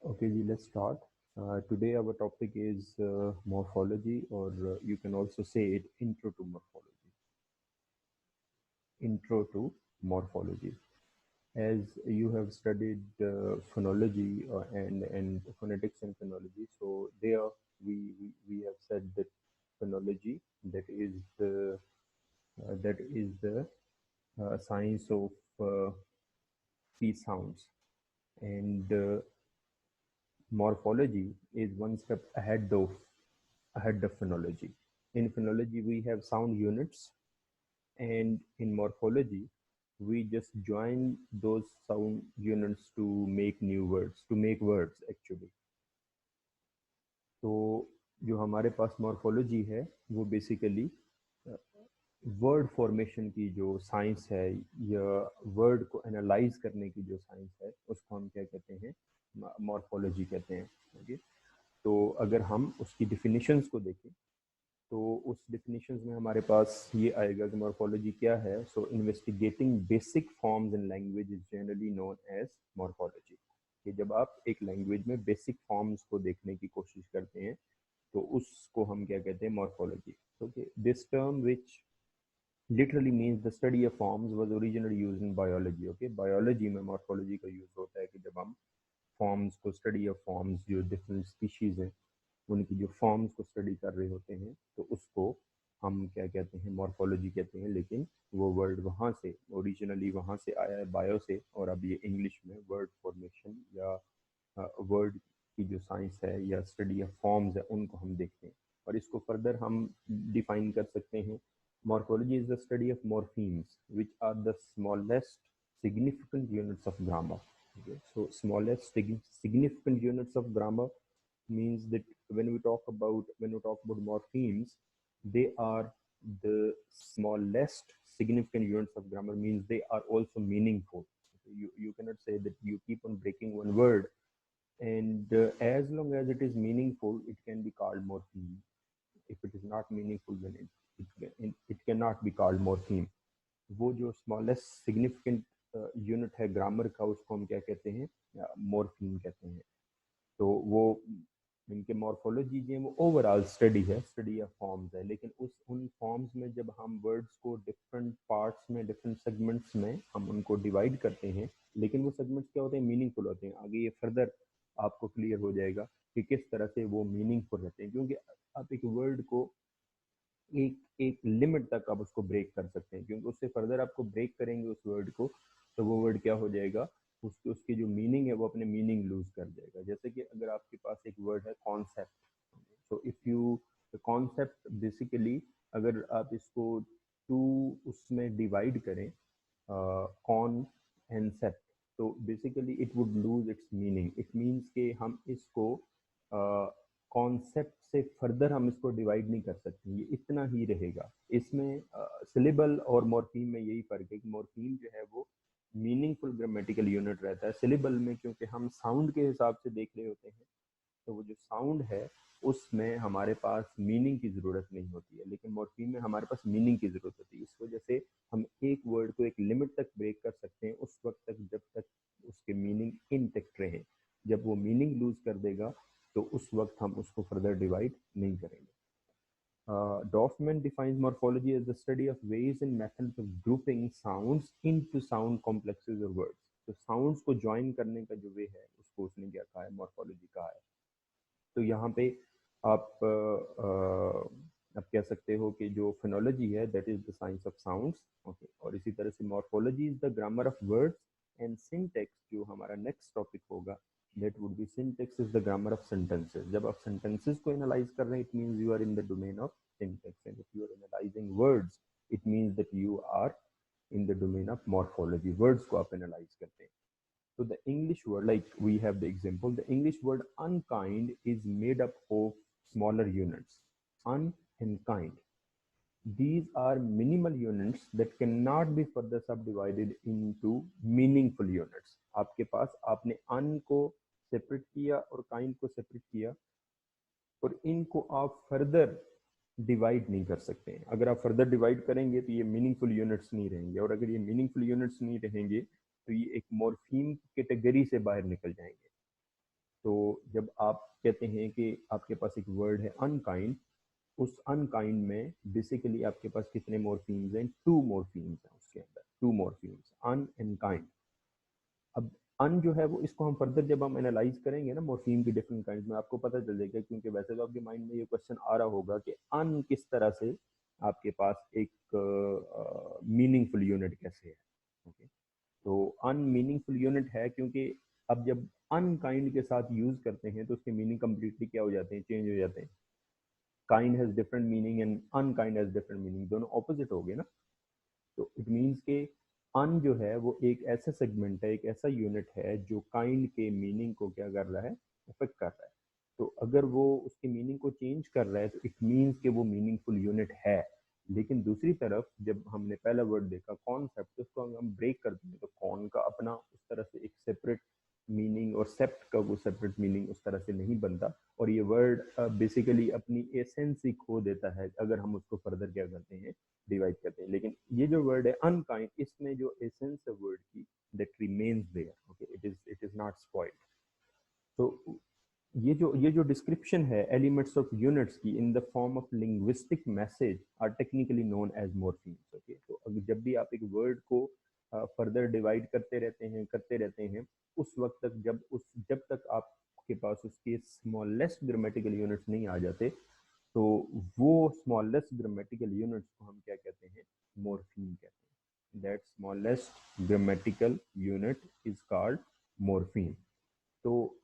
Okay, ji, let's start. Today our topic is morphology, or you can also say it intro to morphology. Intro to morphology. As you have studied phonology and phonetics and phonology, so there we have said that phonology that is the science of P sounds, and morphology is one step ahead of phonology. In phonology, we have sound units, and in morphology, we just join those sound units to make new words, to make words actually. तो जो हमारे पास morphology है वो basically word formation की जो science है या word को एनालाइज करने की जो साइंस है उसको हम क्या कहते हैं, मॉर्फोलॉजी कहते हैं. ओके, तो अगर हम उसकी डिफिनीशंस को देखें तो उस डिफिनीशंस में हमारे पास ये आएगा कि मॉर्फोलॉजी क्या है. So investigating basic forms in language is generally known as morphology. कि जब आप एक लैंग्वेज में बेसिक फॉर्म्स को देखने की कोशिश करते हैं तो उसको हम क्या कहते हैं, morphology. Okay, this term which literally means the study of forms was originally used in biology. Okay, biology में मॉर्फोलॉजी का यूज होता है कि जब हम फॉर्म्स को, स्टडी ऑफ फॉर्म्स, जो डिफरेंट स्पीशीज हैं उनकी जो फॉर्म्स को स्टडी कर रहे होते हैं तो उसको हम क्या कहते हैं, मॉर्फोलॉजी कहते हैं. लेकिन वो वर्ड वहाँ से ओरिजिनली वहाँ से आया है, बायो से, और अब ये इंग्लिश में वर्ड फॉर्मेशन या वर्ड की जो साइंस है या स्टडी ऑफ फॉर्म्स है उनको हम देखते हैं. और इसको फर्दर हम डिफाइन कर सकते हैं. Morphology is the study of morphemes, which are the smallest significant units of grammar. Okay? So, smallest significant units of grammar means that when we talk about morphemes, they are the smallest significant units of grammar. Means they are also meaningful. Okay? You cannot say that you keep on breaking one word, and as long as it is meaningful, it can be called morpheme. If it is not meaningful, then it cannot be called morpheme. वो जो smallest significant unit है grammar का उसको हम क्या कहते हैं, morpheme कहते हैं. तो वो इनके मॉर्फोलॉजी जो है वो ओवरऑल स्टडी है, स्टडी ऑफ फॉर्म्स है. लेकिन उन फॉर्म्स में जब हम वर्ड्स को डिफरेंट पार्ट्स में, डिफरेंट सेगमेंट्स में हम उनको डिवाइड करते हैं, लेकिन वो सेगमेंट्स क्या होते हैं, मीनिंगफुल होते हैं. आगे ये फर्दर आपको क्लियर हो जाएगा कि किस तरह से वो मीनिंगफुल रहते हैं. क्योंकि आप एक वर्ड को एक एक लिमिट तक आप उसको ब्रेक कर सकते हैं, क्योंकि उससे फर्दर आपको ब्रेक करेंगे उस वर्ड को तो वो वर्ड क्या हो जाएगा, उसकी जो मीनिंग है वो अपने मीनिंग लूज कर जाएगा. जैसे कि अगर आपके पास एक वर्ड है कॉन्सेप्ट, तो इफ यू, कॉन्सेप्ट बेसिकली अगर आप इसको टू उसमें डिवाइड करें, कॉन एंड सेप्ट, तो basically it would lose its meaning. It means कि हम इसको कॉन्सेप्ट से फर्दर हम इसको डिवाइड नहीं कर सकते, ये इतना ही रहेगा. इसमें सिलेबल और मॉर्फीम में यही फर्क है कि मॉर्फीम जो है वो मीनिंगफुल ग्रामेटिकल यूनिट रहता है. सिलेबल में क्योंकि हम साउंड के हिसाब से देख रहे होते हैं तो वो जो साउंड है उसमें हमारे पास मीनिंग की ज़रूरत नहीं होती है, लेकिन मॉर्फीम में हमारे पास मीनिंग की ज़रूरत होती है. इस वजह से हम एक वर्ड को एक लिमिट तक ब्रेक कर सकते हैं उस वक्त तक जब तक उसके मीनिंग इनटेक्ट रहे. जब वो मीनिंग लूज कर देगा तो उस वक्त हम उसको फर्दर डिवाइड नहीं करेंगे. Dorfman defines morphology as the study of ways and methods of grouping sounds into sound complexes or words. तो साउंड्स को ज्वाइन करने का जो वे है उसको उसने क्या कहा है, मॉर्फोलॉजी कहा है. तो यहाँ पे आप कह सकते हो कि जो फिनोलॉजी है that is the science of sounds. Okay, और इसी तरह से morphology is the grammar of words, and syntax जो हमारा नेक्स्ट टॉपिक होगा that would be syntax is the grammar of sentences. जब आप सेंटेंसेस को एनालाइज कर रहे हैं it means you are in the domain of syntax, and if you are analysing words it means that you are in the domain of morphology. Words को आप analyse करते हैं. So the English word, like we have the example, the English word unkind is made up of smaller units. Un and kind. These are minimal units that cannot be further subdivided into meaningful units. आपके पास आपने un को separate किया और kind को separate किया और इनको आप फर्दर डिवाइड नहीं कर सकते हैं. अगर आप फर्दर डिवाइड करेंगे तो ये मीनिंगफुल यूनिट्स नहीं रहेंगे, और अगर ये मीनिंगफुल यूनिट्स नहीं रहेंगे तो ये एक मॉर्फीम कैटेगरी से बाहर निकल जाएंगे. तो जब आप कहते हैं कि आपके पास एक वर्ड है अनकाइंड, उस अनकाइंड में बेसिकली आपके पास कितने मॉर्फीम्स हैं? टू मॉर्फीम्स हैं उसके अंदर, two morphemes, un and kind. अब अन जो है वो, इसको हम फर्दर जब हम एनालाइज करेंगे ना मॉर्फीम की डिफरेंट काइंड में, आपको पता चल जाएगा, क्योंकि वैसे तो आपके माइंड में ये क्वेश्चन आ रहा होगा कि अन किस तरह से आपके पास एक मीनिंगफुल यूनिट कैसे है। ओके, तो अन मीनिंगफुल यूनिट है क्योंकि अब जब अनकाइंड के साथ यूज करते हैं तो उसके मीनिंग कंप्लीटली क्या हो जाते हैं? चेंज हो जाते हैं। Kind has different meaning and unkind has different meaning, दोनों ऑपोजिट हो गए ना। तो इट मीन्स के अन जो है वो एक ऐसा सेगमेंट है, एक ऐसा यूनिट है जो काइंड के मीनिंग को क्या कर रहा है? अफेक्ट कर रहा है। तो अगर वो उसके मीनिंग को चेंज कर रहा है तो इट मीन्स कि वो मीनिंगफुल यूनिट है। लेकिन दूसरी तरफ जब हमने पहला वर्ड देखा कॉन्सेप्ट, उसको हम ब्रेक कर देंगे तो कॉन का अपना उस तरह से एक सेपरेट मीनिंग और सेप्ट का वो सेपरेट मीनिंग उस तरह से नहीं बनता, और ये वर्ड बेसिकली अपनी एसेंस ही खो देता है अगर हम उसको फर्दर क्या करते हैं? डिवाइड करते हैं। लेकिन ये जो वर्ड है अनकाइंड, इसमें जो एसेंस है वर्ड की, that remains there. Okay, it is not spoiled. तो ये जो डिस्क्रिप्शन है एलिमेंट्स ऑफ यूनिट्स की in the form of linguistic message are technically known as morphemes. Okay, तो अगर जब भी आप एक वर्ड को फर्दर डिवाइड करते रहते हैं उस वक्त तक, जब तक आपके पास उसके स्मॉलेस्ट ग्रामेटिकल यूनिट्स नहीं आ जाते, तो वो स्मॉलेस्ट ग्रामेटिकल यूनिट्स को हम क्या कहते हैं? मॉर्फीम कहते हैं। That smallest grammatical unit is called morpheme. तो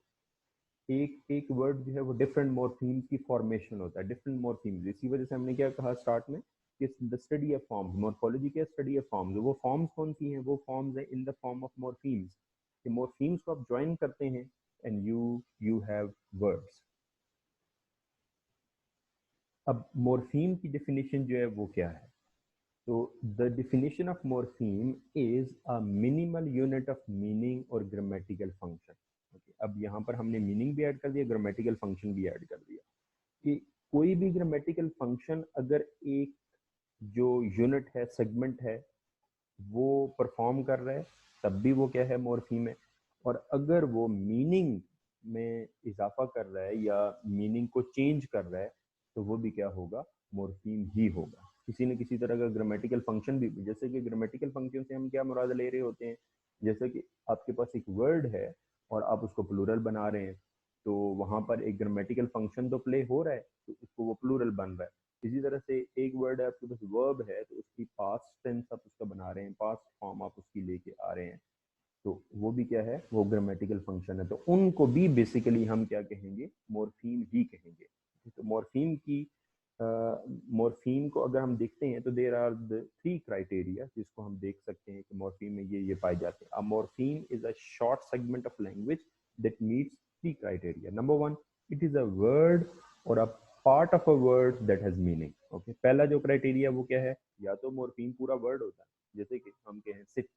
एक एक वर्ड जो है वो डिफरेंट मॉर्फीम्स की फॉर्मेशन होता है, डिफरेंट मॉर्फीम्स। इसी वजह से हमने क्या कहा स्टार्ट में कि the study of forms, morphology क्या? Study of forms. वो फॉर्म्स कौन सी हैं? वो फॉर्म्स है in the form of morphemes. ये मॉर्फीम्स को आप ज्वाइन करते हैं एंड यू हैव वर्ड्स। अब मॉर्फीम की डेफिनेशन जो है वो क्या है? तो the definition of morpheme is a minimal unit of meaning और grammatical function। okay, अब यहाँ पर हमने मीनिंग भी ऐड कर दिया, ग्रामेटिकल फंक्शन भी ऐड कर दिया कि कोई भी ग्रामेटिकल फंक्शन अगर एक जो यूनिट है, सेगमेंट है, वो परफॉर्म कर रहा है, तब भी वो क्या है? मॉर्फीम है। और अगर वो मीनिंग में इजाफा कर रहा है या मीनिंग को चेंज कर रहा है तो वो भी क्या होगा? मॉर्फीम ही होगा। किसी न किसी तरह का ग्रामेटिकल फंक्शन भी, जैसे कि ग्रामेटिकल फंक्शन से हम क्या मुराद ले रहे होते हैं? जैसे कि आपके पास एक वर्ड है और आप उसको प्लूरल बना रहे हैं, तो वहां पर एक ग्रामेटिकल फंक्शन तो प्ले हो रहा है, तो उसको वो प्लूरल बन रहा है। इसी तरह से एक वर्ड है आपके पास वर्ब है, तो उसकी पास्ट टेंस आप उसका बना रहे हैं, पास्ट फॉर्म आप उसकी लेके आ रहे हैं, तो वो भी क्या है? वो ग्रामेटिकल फंक्शन है। तो उनको भी बेसिकली हम क्या कहेंगे? मॉर्फीम ही कहेंगे। तो मॉर्फीम की मॉर्फीम को अगर हम देखते हैं तो there are the three criteria जिसको हम देख सकते हैं कि मॉर्फीम में ये पाए जाते हैं। A morpheme is a short segment of language that meets three criteria. Number one, it is a word और a part of a word that has meaning. Okay, पहला जो क्राइटेरिया वो क्या है? या तो मॉर्फीम पूरा वर्ड होता है, जैसे कि हम कहें सिट,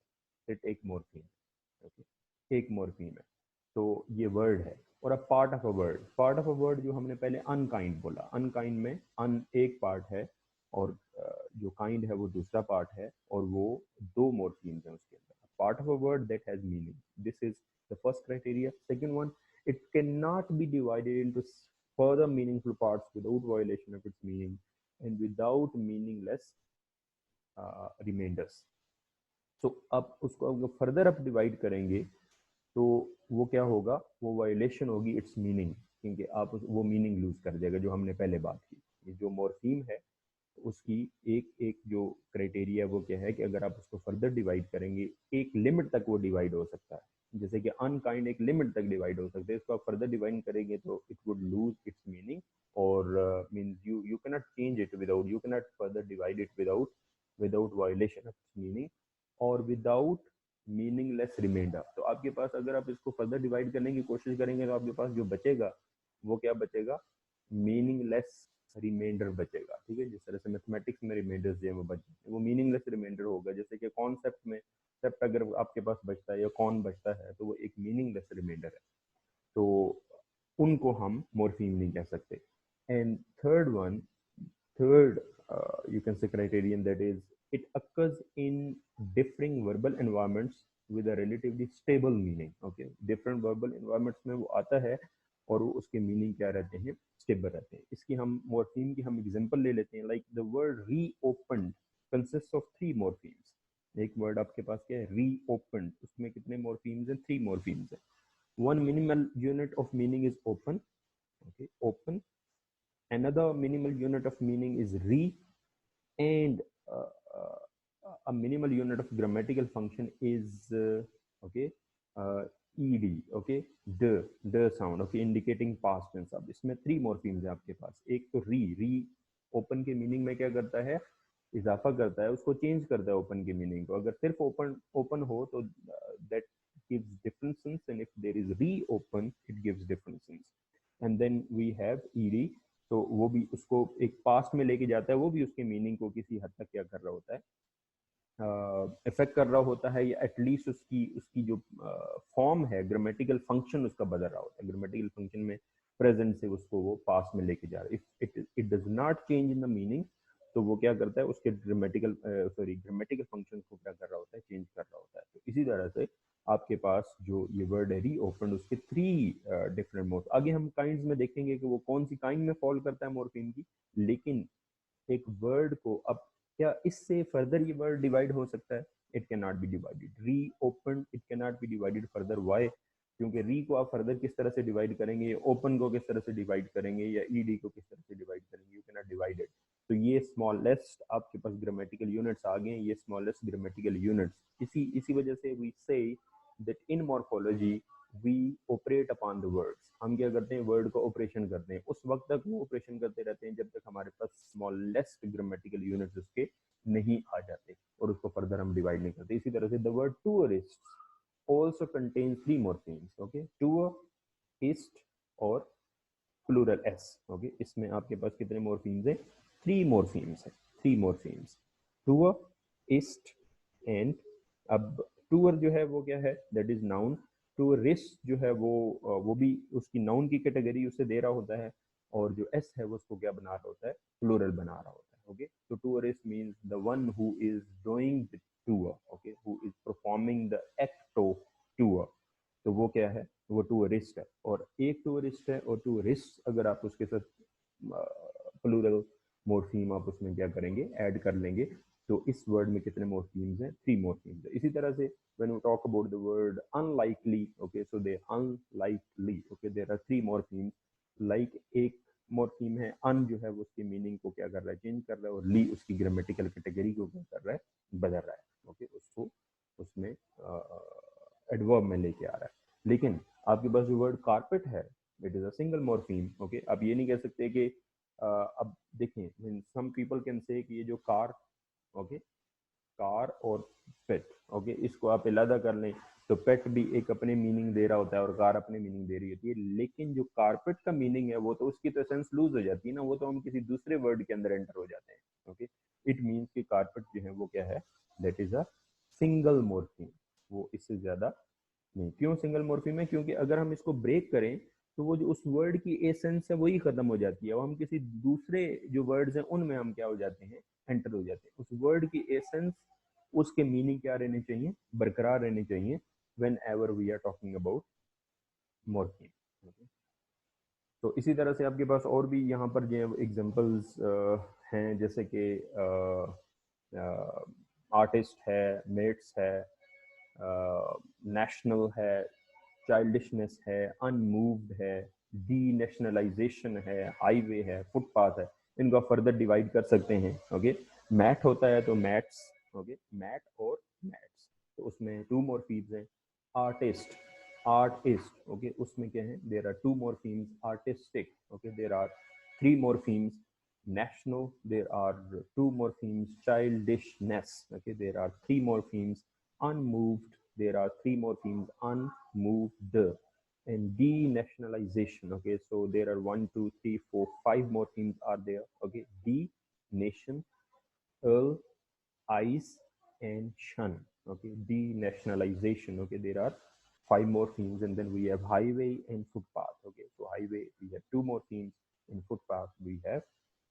सिट एक मॉर्फीम। ओके, एक मॉर्फीम है, तो ये वर्ड है। और अब part of a word, part of a word जो हमने पहले अनकाइंड बोला, अनकाइंड में अन एक पार्ट है और जो काइंड है वो दूसरा पार्ट है, और वो दो मॉर्फीम्स हैं उसके अंदर। Part of a word that has meaning, this is the first criteria. Second one, it can not be divided into further meaningful parts without violation of its meaning and without meaningless remainders। तो अब उसको अगर further आप divide करेंगे तो वो क्या होगा? वो वायलेशन होगी इट्स मीनिंग, क्योंकि आप वो मीनिंग लूज कर देगा जो हमने पहले बात की। ये जो मॉर्फीम है उसकी एक एक जो क्राइटेरिया वो क्या है कि अगर आप उसको फर्दर डिवाइड करेंगे, एक लिमिट तक वो डिवाइड हो सकता है। जैसे कि अनकाइंड एक लिमिट तक डिवाइड हो सकता है, इसको आप फर्दर डिवाइड करेंगे तो it would lose its meaning, और means you can not change it without, you can not further divide it without violation of meaning और विदाउट मीनिंगलेस रिमाइंडर। तो आपके पास अगर आप इसको फर्दर डिवाइड करने की कोशिश करेंगे तो आपके पास जो बचेगा वो क्या बचेगा? मीनिंगलेस रिमाइंडर बचेगा। ठीक है, जिस तरह से मैथमेटिक्स में रिमाइंडर्स जो है वो बच जाते हैं, वो मीनिंगलेस रिमाइंडर होगा। जैसे कि कॉन्सेप्ट में सेप्ट अगर आपके पास बचता है या कौन बचता है तो वो एक मीनिंगलेस रिमाइंडर है, तो उनको हम मॉर्फीम नहीं कह सकते। And third one, third you can say criterion, that is it occurs in differing verbal environments with a relatively stable meaning. Okay, different verbal environments में वो आता है और वो उसके मीनिंग क्या रहते हैं, स्टेबल रहते हैं. इसकी हम मॉर्फीम की हम एग्जांपल ले लेते हैं. Like the word reopened consist of 3 morphemes. एक वर्ड आपके पास क्या है, रीओपन्ड, उसमें कितने मॉर्फीम्स हैं, 3 मॉर्फीम्स हैं. One minimal unit of meaning is open. Okay, open. Another minimal unit of meaning is re, and uh, a minimal unit of grammatical function is okay, ed. Okay, the sound. Okay, indicating past tense. अब इसमें 3 morphemes है आपके पास. एक तो री open के meaning में क्या करता है, इजाफा करता है, उसको चेंज करता है ओपन के मीनिंग को. अगर सिर्फ ओपन ओपन हो तो that gives different sense, and if there is reopen it gives different sense. And then we have ed, तो वो भी उसको एक पास्ट में लेके जाता है, वो भी उसके मीनिंग को किसी हद तक क्या कर रहा होता है, इफेक्ट कर रहा होता है, या एटलीस्ट उसकी उसकी जो फॉर्म है, ग्रामेटिकल फंक्शन उसका बदल रहा होता है. ग्रामेटिकल फंक्शन में प्रेजेंट से उसको वो पास्ट में लेके जा रहा है. If it does not change in the meaning, तो वो क्या करता है, उसके ग्रामेटिकल फंक्शन को क्या कर रहा होता है, चेंज कर रहा होता है. तो इसी तरह से आपके पास जो ये वर्ड है रीओपन, उसके 3 डिफरेंट मोड. आगे हम काइंड्स में देखेंगे कि वो कौन सी काइंड में फॉल करता है मॉर्फीम की. लेकिन एक वर्ड को अब क्या इससे फर्दर ये वर्ड डिवाइड हो सकता है, it can not be divided. Reopen it can not be divided further. Why? क्योंकि री को आप फर्दर किस तरह से डिवाइड करेंगे, ओपन को किस तरह से डिवाइड करेंगे, या ईडी को किस तरह से डिवाइड करेंगे, you can not divide it. तो ये स्मॉलेस्ट आपके पास ग्रामेटिकल यूनिट्स आ गए, ये स्मॉलेस्ट ग्रामेटिकल यूनिट्स. इसी वजह से we say that in morphology we operate upon the words. हम क्या करते हैं, वर्ड को ऑपरेशन करते हैं. उस वक्त तक वो ऑपरेशन करते रहते हैं जब तक हमारे पास स्मॉलेस्ट ग्रामेटिकल यूनिट्स उसके नहीं आ जाते, और उसको फर्दर हम डिवाइड नहीं करते. इसी तरह से the word tourist also contains 3 morphemes. Okay, tourist और प्लूरल s. ओके, इसमें आपके पास कितने मॉर्फीम्स हैं, 3 मॉर्फीम्स हैं. 3 मॉर्फीम्स, टूअर, ईस्ट एंड. अब टूअर जो है वो क्या है, दैट इज नाउन. टूरिस्ट जो है वो भी उसकी नाउन की कैटेगरी उसे दे रहा होता है, और जो एस है वो उसको क्या बना रहा होता है, प्लूरल बना रहा होता है. ओके, तो tourist means the one who is doing the tour. Okay, who is performing the act of tour, तो वो क्या है, वो टूरिस्ट है. और एक टूरिस्ट है, और टूरिस्ट अगर आप उसके साथ प्लूरल मॉर्फीम आप उसमें क्या करेंगे, ऐड कर लेंगे, तो इस वर्ड में कितने मॉर्फीम्स हैं, 3 मॉर्फीम्स है. इसी तरह से when we talk about the word unlikely, okay, so they unlikely, okay, there are 3 morphemes. like एक मॉर्फीम है अन, जो है वो उसकी मीनिंग को क्या कर रहा है, चेंज कर रहा है, और ली उसकी ग्रामेटिकल कैटेगरी को क्या कर रहा है, बदल रहा है. ओके, उसको उसमें एडवर्ब में लेके आ रहा है. लेकिन आपके पास जो वर्ड कारपेट है, it is a single morpheme. Okay, आप ये नहीं कह सकते कि अब देखें, सम पीपल कैन से कि ये जो कार, ओके, कार और पेट, ओके, इसको आप अलग कर लें, तो पेट भी एक अपने मीनिंग दे रहा होता है और कार अपने मीनिंग दे रही होती है. लेकिन जो कारपेट का मीनिंग है वो तो उसकी तो एसेंस लूज हो जाती है ना, वो तो हम किसी दूसरे वर्ड के अंदर एंटर हो जाते हैं. ओके, इट मीन्स कि कारपेट जो है वो क्या है, that is a single morpheme. वो इससे ज्यादा नहीं. क्यों सिंगल मॉर्फीम है, क्योंकि अगर हम इसको ब्रेक करें तो वो जो उस वर्ड की एसेंस है वही खत्म हो जाती है, और हम किसी दूसरे जो वर्ड्स हैं उनमें हम क्या हो जाते हैं, एंटर हो जाते हैं. उस वर्ड की एसेंस, उसके मीनिंग क्या रहने चाहिए, बरकरार रहने चाहिए, whenever we are talking about morpheme. तो इसी तरह से आपके पास और भी यहाँ पर जो एग्जांपल्स हैं, जैसे कि आर्टिस्ट है, मेट्स है, नेशनल है, चाइल्डिशनेस है, अनमूव्ड है, डी नेशनलाइजेशन है, हाईवे है, फुटपाथ है. इनको आप फर्दर डिवाइड कर सकते हैं. ओके, मैट होता है तो मैट्स, ओके, मैट और मैट्स, तो उसमें 2 मॉर्फीम्स हैं. आर्टिस्ट, आर्टिस्ट, ओके, उसमें क्या है, there are 2 morphemes. Artistic, okay, there are 3 morphemes. national, there are 2 morphemes. Childishness, okay, there are 3 morphemes. Unmoved, there are 3 morphemes. Unmoved. And denationalization, okay, so there are 1 2 3 4 5 morphemes are there. Okay, de, nation, earl, ice, and shun. Okay, denationalization, okay, there are 5 morphemes. And then we have highway and footpath. Okay, so highway we have 2 morphemes, in footpath we have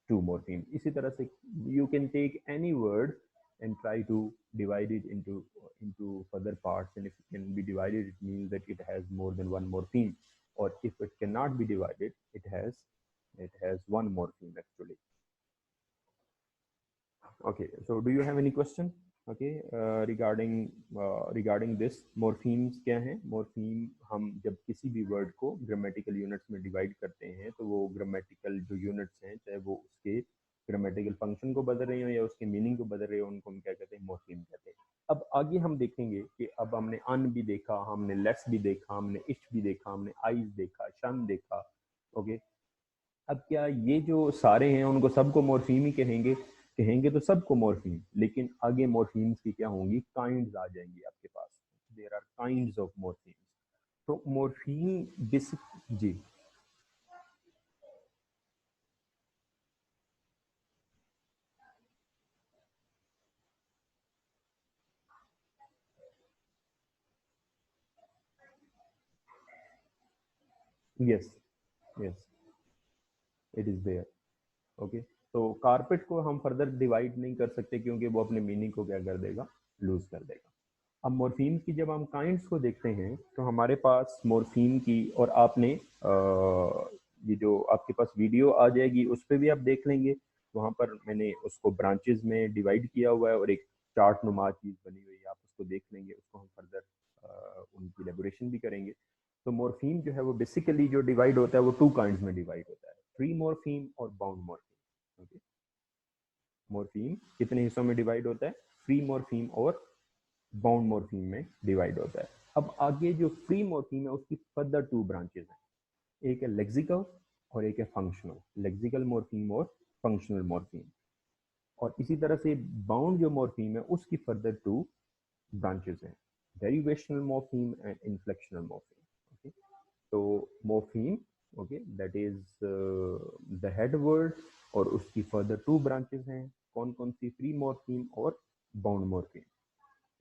2 morphemes. इसी तरह से you can take any word and try to divide it into further parts. And if it can be divided, it means that it has more than one morpheme. Or if it cannot be divided, it has one morpheme actually. Okay, so do you have any question? Okay, regarding this morफीम्स क्या है? morpheme हम जब किसी भी word को grammatical units में divide करते हैं तो वो ग्रामेटिकल जो यूनिट्स हैं, चाहे वो उसके ग्रामेटिकल फंक्शन को बदल रहे हो या उसके मीनिंग को बदल रहे हो, उनको हम क्या कहते हैं? morpheme कहते हैं। अब आगे हम देखेंगे कि अब हमने अन भी देखा, हमने लेट्स भी देखा, हमने इच भी देखा, हमने आइज देखा, शन देखा। ओके, अब क्या ये जो सारे हैं उनको सबको morpheme ही कहेंगे? कहेंगे तो सबको मॉर्फीम, लेकिन आगे मॉर्फीम्स की क्या होंगी? काइंड्स आ जाएंगी आपके पास। There are kinds of morphemes. तो मॉर्फीम बेसिक जी yes yes it is there. Okay, तो कारपेट को हम फर्दर डिवाइड नहीं कर सकते क्योंकि वो अपने मीनिंग को क्या कर देगा? लूज कर देगा। अब मॉर्फीम्स की जब हम काइंड्स को देखते हैं तो हमारे पास मॉर्फीम की, और आपने ये जो आपके पास वीडियो आ जाएगी उस पर भी आप देख लेंगे, वहाँ पर मैंने उसको ब्रांचेस में डिवाइड किया हुआ है और एक चार्ट नुमा चीज़ बनी हुई है, आप उसको देख लेंगे, उसको हम फर्दर उनकी एलेबोरेशन भी करेंगे। तो मॉर्फीम जो है वो बेसिकली जो डिवाइड होता है वो टू काइंड्स में डिवाइड होता है, फ्री मॉर्फीम और बाउंड मॉर्फीम। ओके, मॉर्फीम कितने हिस्सों में डिवाइड होता है? फ्री मॉर्फीम और बाउंड मॉर्फीम में डिवाइड होता है। अब आगे जो फ्री मॉर्फीम है उसकी फर्दर टू ब्रांचेस हैं, एक है लेक्सिकल और एक है फंक्शनल। लेक्सिकल मॉर्फीम और फंक्शनल मॉर्फीम। और इसी तरह से बाउंड जो मॉर्फीम है उसकी फर्दर टू ब्रांचेस हैं, derivational morpheme and inflectional morpheme. Okay, तो morpheme, okay, that is the head word, और उसकी फर्दर टू ब्रांचेस हैं, कौन कौन सी? फ्री मॉर्फीम और बाउंड मॉर्फीम।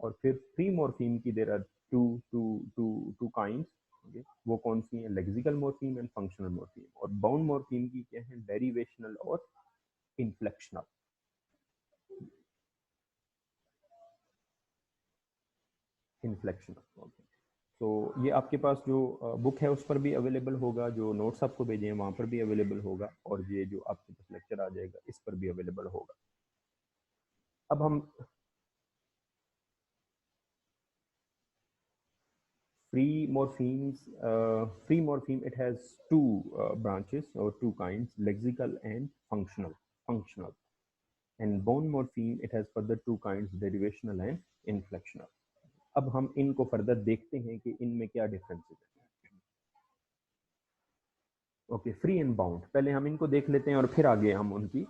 और फिर फ्री मॉर्फीम की there are two two two two kinds. Okay, वो कौन सी है? Lexical morpheme and functional morpheme. और बाउंड मॉर्फीम की क्या है? डेरिवेशनल और इन्फ्लेक्शनल। इन्फ्लेक्शनल। ओके, तो ये आपके पास जो बुक है उस पर भी अवेलेबल होगा, जो नोट्स आपको भेजे हैं वहाँ पर भी अवेलेबल होगा, और ये जो आपके पास लेक्चर आ जाएगा इस पर भी अवेलेबल होगा। अब हम free morphemes, free morpheme, it has two branches or two kinds, lexical and functional. And bone morpheme, it has further two kinds, derivational and inflectional. अब हम इनको फर्दर देखते हैं कि इनमें क्या डिफरेंसेस हैं। ओके, फ्री एंड बाउंड, पहले हम इनको देख लेते हैं और फिर आगे हम उनकी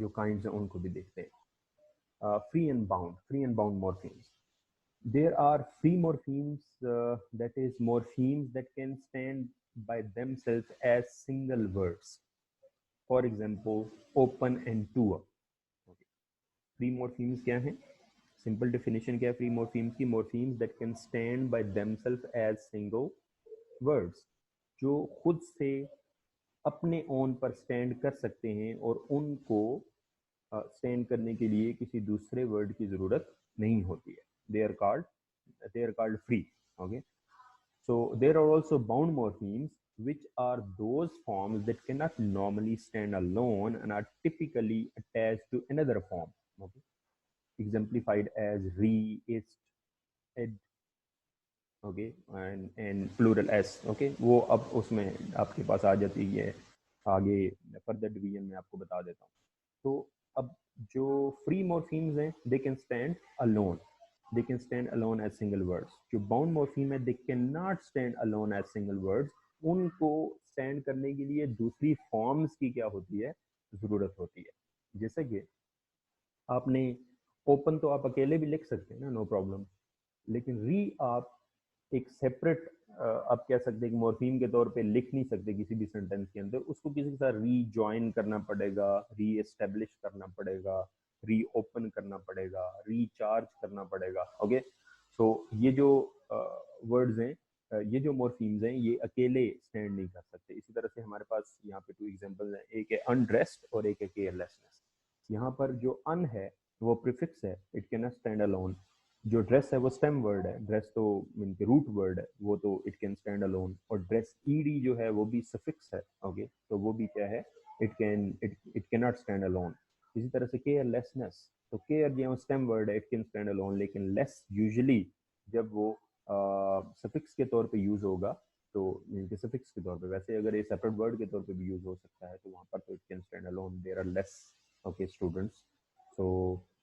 जो काइंड्स हैं उनको भी देखते हैं। Free and bound morphemes. There are free morphemes, that is morphemes that can stand by themselves as single words. For example, open and tour. Okay. Free morphemes क्या हैं? Simple definition क्या है free morphemes की? Morphemes that can stand by themselves as single words, जो खुद से अपने own पर स्टैंड कर सकते हैं और उनको स्टैंड करने के लिए किसी दूसरे वर्ड की जरूरत नहीं होती है। they are called free. Okay, so there are also bound morphemes, which are those forms that cannot normally stand alone and are typically attached to another form. Okay, exemplified as re, ist, ed. Okay, and plural S. Okay, वो अब उसमें आपके पास आ जाती है, आगे further division में आपको बता देता हूँ। तो अब जो फ्री मॉर्फीम्स हैं they can stand alone, they can stand alone as single words. जो बाउंड मॉर्फीम है they can not stand alone as single words, उनको स्टैंड करने के लिए दूसरी फॉर्म्स की क्या होती है? ज़रूरत होती है। जैसे कि आपने ओपन तो आप अकेले भी लिख सकते हैं ना, नो प्रॉब्लम, लेकिन री आप एक सेपरेट आप कह सकते हैं कि मॉर्फीम के तौर पे लिख नहीं सकते किसी भी सेंटेंस के अंदर, उसको किसी के साथ री ज्वाइन करना पड़ेगा, री एस्टेब्लिश करना पड़ेगा, री ओपन करना पड़ेगा, रीचार्ज करना पड़ेगा। ओके, सो ये जो वर्ड्स हैं, ये जो मॉर्फीम्स हैं ये अकेले स्टैंड नहीं कर सकते। इसी तरह से हमारे पास यहाँ पे टू एग्जांपल्स हैं, एक है अनड्रेस्ड और एक है केयरलेसनेस। यहाँ पर जो अन है वो प्रीफिक्स है, it can not stand alone. जो ड्रेस है वो स्टेम वर्ड है, ड्रेस तो मीन के रूट वर्ड है, वो तो इट कैन स्टैंड अलोन। और ड्रेस ईडी जो है वो भी सफिक्स है, ओके, तो वो भी क्या है, it can not stand alone. इसी तरह से केयरलेसनेस, तो केयर जो स्टेम वर्ड है, इट कैन स्टैंड अलोन, लेकिन लेस यूजुअली जब वो सफिक्स के तौर पे यूज होगा तो मीन सफिक्स के तौर पे, वैसे अगर ये सेपरेट वर्ड के तौर पे भी यूज हो सकता है तो वहाँ पर तो it can stand alone, there are less, okay students. So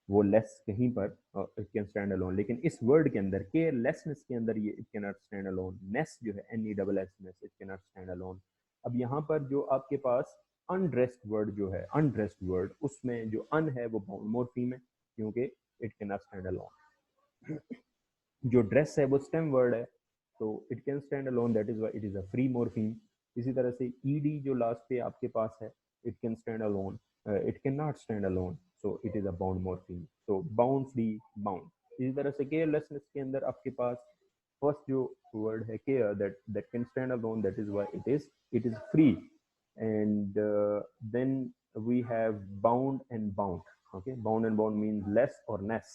वो लेस कहीं पर इट कैन स्टैंड अलोन, लेकिन इस वर्ड के अंदर केयरलेसनेस के अंदर ये it can not stand alone. Ness जो है N E double S ness, it can not stand alone. अब यहाँ पर जो आपके पास अनड्रेस्ड वर्ड जो है, अनड्रेस्ड वर्ड, उसमें जो अन है वो बाउंड मॉर्फीम है, क्योंकि it can not stand alone. जो ड्रेस है वो स्टेम वर्ड है, तो it can stand alone, that is why it is a free morpheme. इसी तरह से ईडी जो लास्ट पे आपके पास है, it can stand alone, it can not stand alone, so it is a bound morpheme. तो बाउंड, फ्री, बाउंड। इसी तरह से केयरलेसनेस के अंदर आपके पास फर्स्ट जो वर्ड है care, that can stand alone, that is why it is free. And then we have bound and bound, okay, bound and bound means less or ness,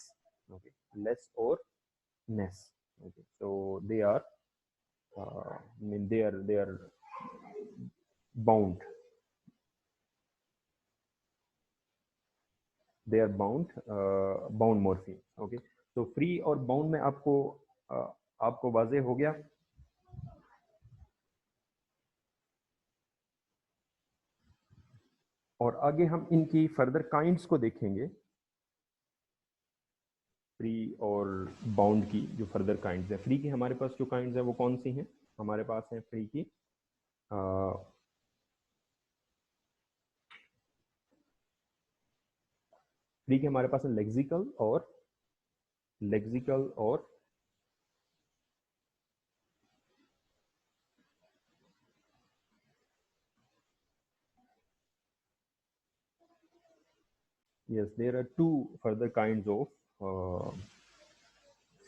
okay, less or ness, okay, so they are I mean they are bound, they are bound morpheme, okay। तो free और bound में आपको वाजे हो गया। और आगे हम इनकी फर्दर काइंड्स को देखेंगे, फ्री और बाउंड की जो फर्दर काइंड्स है। फ्री की हमारे पास जो काइंड्स है वो कौन सी हैं, हमारे पास है फ्री की फ्री के हमारे पास है लेक्सिकल और yes, there are two further kinds of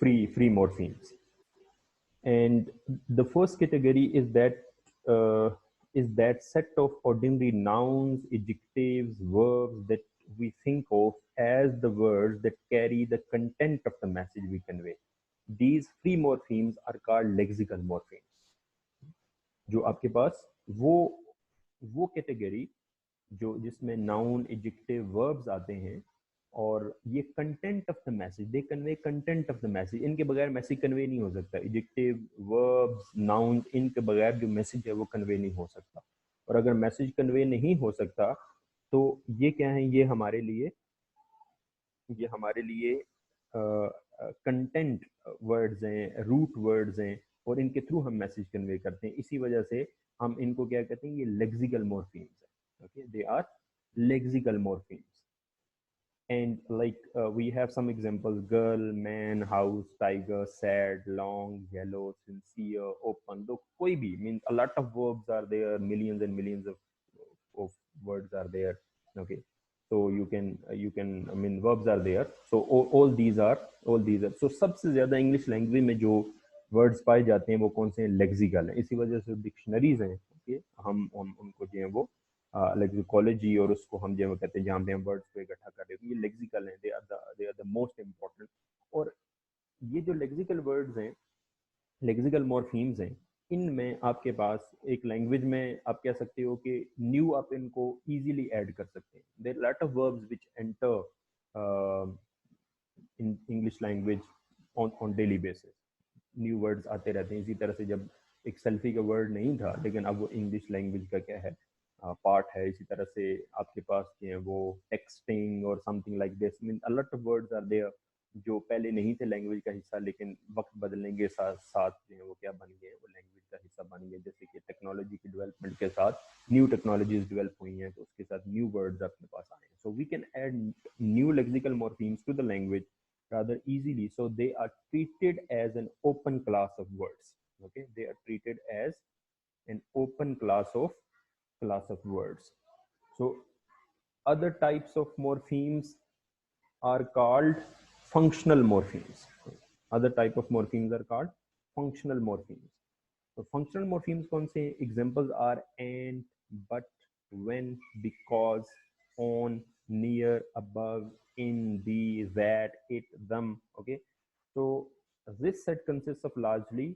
free morphemes. And the first category uh, is that set of ordinary nouns, adjectives, verbs that we think of as the words that carry the content of the message we convey. These free morphemes are called lexical morphemes. जो आपके पास वो category जो जिसमें noun, adjective, verbs आते हैं, और ये content of the message, they convey content of the message, इनके बगैर मैसेज कन्वे नहीं हो सकता। एडजेक्टिव, वर्ब्स, नाउन, इनके बगैर जो मैसेज है वो कन्वे नहीं हो सकता। और अगर मैसेज कन्वे नहीं हो सकता तो ये क्या है, ये हमारे लिए कंटेंट वर्ड्स हैं, रूट वर्ड्स हैं, और इनके थ्रू हम मैसेज कन्वे करते हैं। इसी वजह से हम इनको क्या कहते हैं, ये लेक्सिकल मॉर्फीम्स हैं, okay, they are lexical morphemes. And like we have some examples: girl, man, house, tiger, sad, long, yellow, sincere, open. Though koi bhi means a lot of verbs are there, millions and millions of words are there, okay, so you can I mean verbs are there, so all these are so सबसे ज्यादा English language में जो words पाए जाते हैं वो कौन से हैं, लेक्सिकल हैं। इसी वजह से डिक्शनरीज हैं, ओके, हम उनको जो है वो लेक्सिकोलॉजी, और उसको हम जो कहते हैं जहाँ पे हम वर्ड्स को इकट्ठा कर रहे हैं, ये लेक्सिकल हैं, they are the most important. और ये जो लेक्सिकल वर्ड्स हैं, लेक्सिकल मॉर्फीम्स हैं, इनमें आपके पास एक लैंग्वेज में आप कह सकते हो कि न्यू आप इनको इजीली ऐड कर सकते हैं। There lot of verbs which enter in English language on daily basis, new words आते रहते हैं। इसी तरह से जब एक सेल्फी का वर्ड नहीं था, लेकिन अब वो इंग्लिश लैंग्वेज का क्या है, पार्ट है। इसी तरह से आपके पास जो है वो टेक्सटिंग और something like this, mean a lot of words are there जो पहले नहीं थे लैंग्वेज का हिस्सा, लेकिन वक्त बदलने के साथ साथ जो है वो क्या बन गए, वो लैंग्वेज का हिस्सा बन गए। जैसे कि टेक्नोलॉजी की डेवलपमेंट के साथ न्यू टेक्नोलॉजीज डेवलप हुई हैं, तो उसके साथ न्यू वर्ड्स अपने पास आए हैं। So we can add new lexical morphemes to the language rather easily, so they are treated as an open class of words, okay, they are treated as an open class of words. So other types of morphemes are called functional morphemes. Other type of morphemes are called functional morphemes. So functional morphemes कौन से examples are and, but, when, because, on, near, above, in, the, that, it, them. Okay, so this set consists largely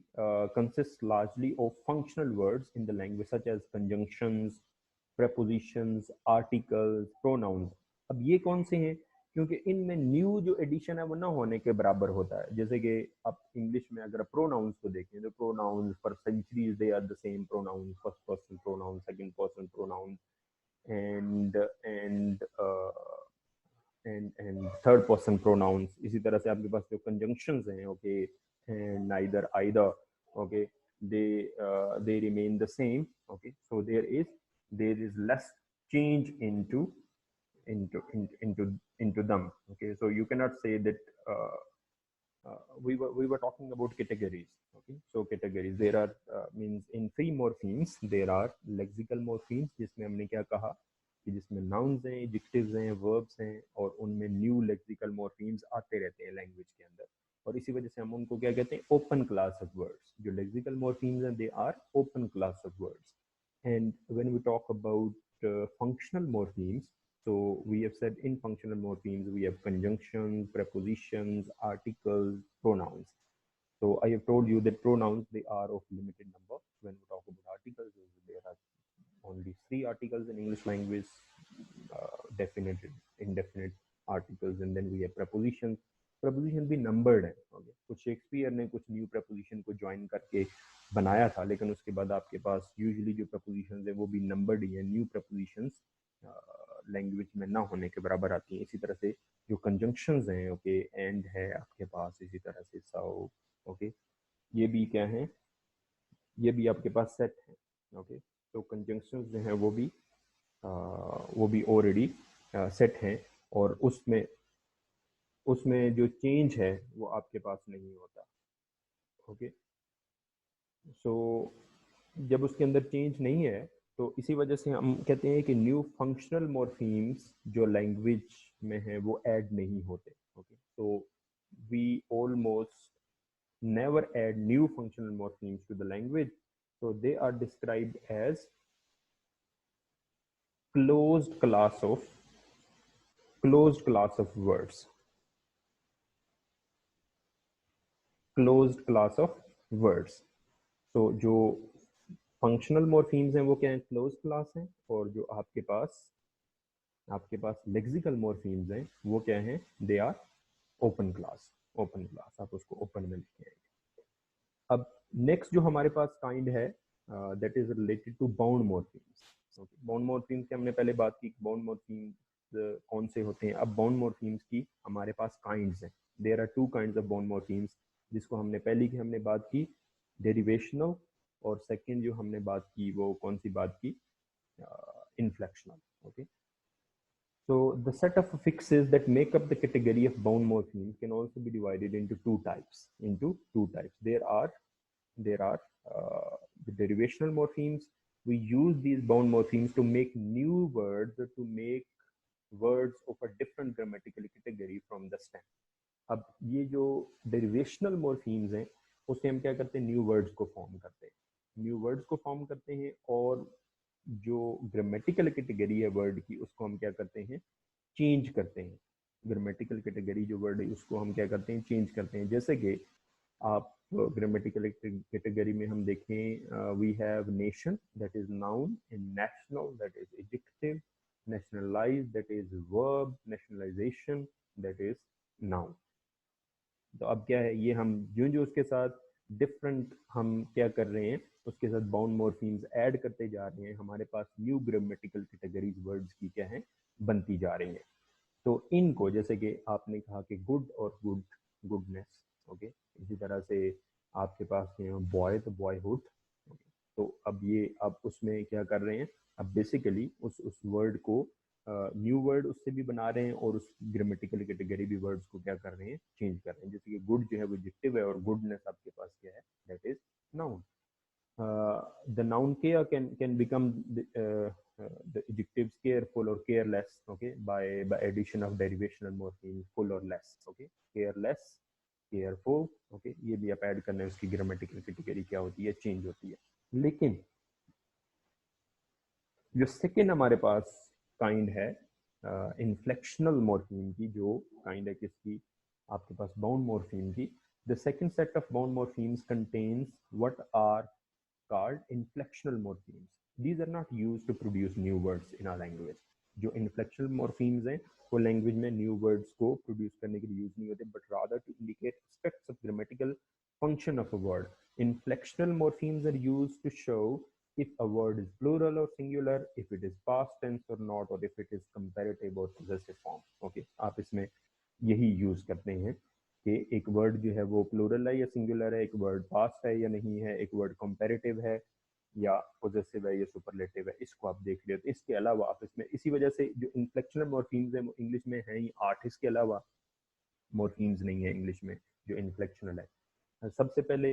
of functional words in the language, such as conjunctions, prepositions, articles, pronouns. अब ये कौन से हैं? क्योंकि इनमें new जो addition है वो ना होने के बराबर होता है। जैसे कि आप इंग्लिश में अगर प्रोनाउंस को देखें तो pronouns for centuries they are the same pronouns, first person pronoun, second person pronoun, and and and third person pronouns. इसी तरह से आपके पास जो कंजंक्शंस हैं, okay, neither, either, okay, they remain the same. Okay, so there is less change into them. Okay, so you cannot say that we were talking about categories. Okay, so categories, there are means in free morphemes there are lexical morphemes, जिसमें हमने क्या कहा कि जिसमें nouns हैं, adjectives हैं, verbs हैं, और उनमें new lexical morphemes आते रहते हैं लैंग्वेज के अंदर, और इसी वजह से हम उनको क्या कहते हैं, ओपन क्लास ऑफ वर्ड्स। जो लेक्सिकल मॉर्फीम्स हैं, they are open class of words. And when we talk about functional morphemes, so we have said in functional morphemes we have conjunctions, prepositions, articles, pronouns. So I have told you that pronouns, they are of limited number. When we talk about articles, there are only 3 articles in English language, definite, indefinite articles, and then we have prepositions. Preposition भी numbered है। okay? कुछ Shakespeare ने कुछ new preposition को join करके बनाया था, लेकिन उसके बाद आपके पास यूजुअली जो प्रपोजिशंस है वो भी नंबर्ड ही है। न्यू प्रपोजिशंस लैंग्वेज में ना होने के बराबर आती हैं। इसी तरह से जो कंजंक्शंस हैं, ओके, एंड है आपके पास, इसी तरह से सो, ओके, ये भी क्या है, ये भी आपके पास सेट है। ओके, तो कंजंक्शंस जो हैं वो भी ऑलरेडी सेट हैं, और उसमें जो चेंज है वो आपके पास नहीं होता। ओके, सो जब उसके अंदर चेंज नहीं है तो इसी वजह से हम कहते हैं कि न्यू फंक्शनल मॉर्फीम्स जो लैंग्वेज में है वो ऐड नहीं होते। Okay, so we almost never add new functional morphemes to the language, so they are described as closed class of words, closed class of words। तो जो फंक्शनल मॉर्फीम्स हैं वो क्या है, क्लोज क्लास हैं, और जो आपके पास लेक्सिकल मॉर्फीम्स हैं वो क्या हैं, दे आर ओपन क्लास। आप उसको ओपन में लिखेंगे। अब नेक्स्ट जो हमारे पास काइंड है, that is related to bound morphemes. Bound morphemes की हमने पहले बात की, बाउंड मॉर्फीम्स कौन से होते हैं। अब बाउंड मॉर्फीम्स की हमारे पास काइंड्स हैं। There are 2 kinds of bound morphemes, जिसको हमने पहले की हमने बात की डेरिवेशनल, और सेकंड जो हमने बात की वो कौन सी बात की, inflectional. Okay, so the set of affixes that make up the category of bound morphemes can also be divided into two types. There are the derivational morphemes. We use these bound morphemes to make new words, or to make words of a different grammatical category from the stem. अब ये जो derivational morphemes हैं उससे हम क्या करते हैं, new words को फॉर्म करते हैं, और जो ग्रामेटिकल कैटेगरी है वर्ड की उसको हम क्या करते हैं, चेंज करते हैं। ग्रामेटिकल कैटेगरी जो वर्ड है उसको हम क्या करते हैं, चेंज करते हैं। जैसे कि आप ग्रामेटिकल कैटेगरी में हम देखें, we have nation, that is noun, and national, that is adjective, nationalise, that is verb, nationalisation, that is noun. तो अब क्या है, ये हम जो उसके साथ डिफरेंट हम क्या कर रहे हैं, उसके साथ बाउंड मॉर्फीम्स ऐड करते जा रहे हैं, हमारे पास न्यू ग्रामेटिकल कैटेगरीज वर्ड्स की क्या है, बनती जा रही हैं। तो इनको, जैसे कि आपने कहा कि गुड और गुडनेस, ओके, इसी तरह से आपके पास बॉय तो बॉयहुड। तो अब उसमें क्या कर रहे हैं, अब बेसिकली उस वर्ड को न्यू वर्ड उससे भी बना रहे हैं, और उस ग्रामेटिकल कैटेगरी भी वर्ड्स को क्या कर रहे हैं, चेंज कर रहे हैं। जैसे कि गुड जो है वो एडजेक्टिव है, और गुडनेस आपके पास क्या है, that is noun. the noun care can become the adjectives careful or careless, okay, by addition of derivational morphemes full or less, okay, careless, careful, okay, ये भी आप ऐड करना है, उसकी ग्रामेटिकल कैटेगरी क्या होती है, चेंज होती है। लेकिन जो सेकेंड हमारे पास काइंड है, इन्फ्लेक्शनल मॉर्फीम की, जो काइंड है किसकी, आपके पास बाउंड मॉर्फीम की. The second set of bound morphemes contains what are called inflectional morphemes. These are not used to produce new words in our language. जो inflectional morphemes हैं वो लैंग्वेज में न्यू वर्ड्स को प्रोड्यूस करने के लिए use नहीं होते, but rather to indicate aspects of grammatical function of a word. Inflectional morphemes are used to show if a word is plural or singular, if it is past tense or not, or if it is comparative or possessive form. Okay, आप इसमें यही use करते हैं कि एक word जो है वो प्लूरल है या सिंगुलर है, एक वर्ड पास्ट है या नहीं है, एक वर्ड कंपैरेटिव है या पॉजेसिव है या सुपरलेटिव है, इसको आप देख रहे हो. इसके अलावा आप इसमें इसी वजह से जो इन्फ्लेक्शनल मॉर्फीम्स हैं वो इंग्लिश में हैं ही 8, इसके अलावा मॉर्फीम्स नहीं है इंग्लिश में जो इन्फ्लेक्शनल है. सबसे पहले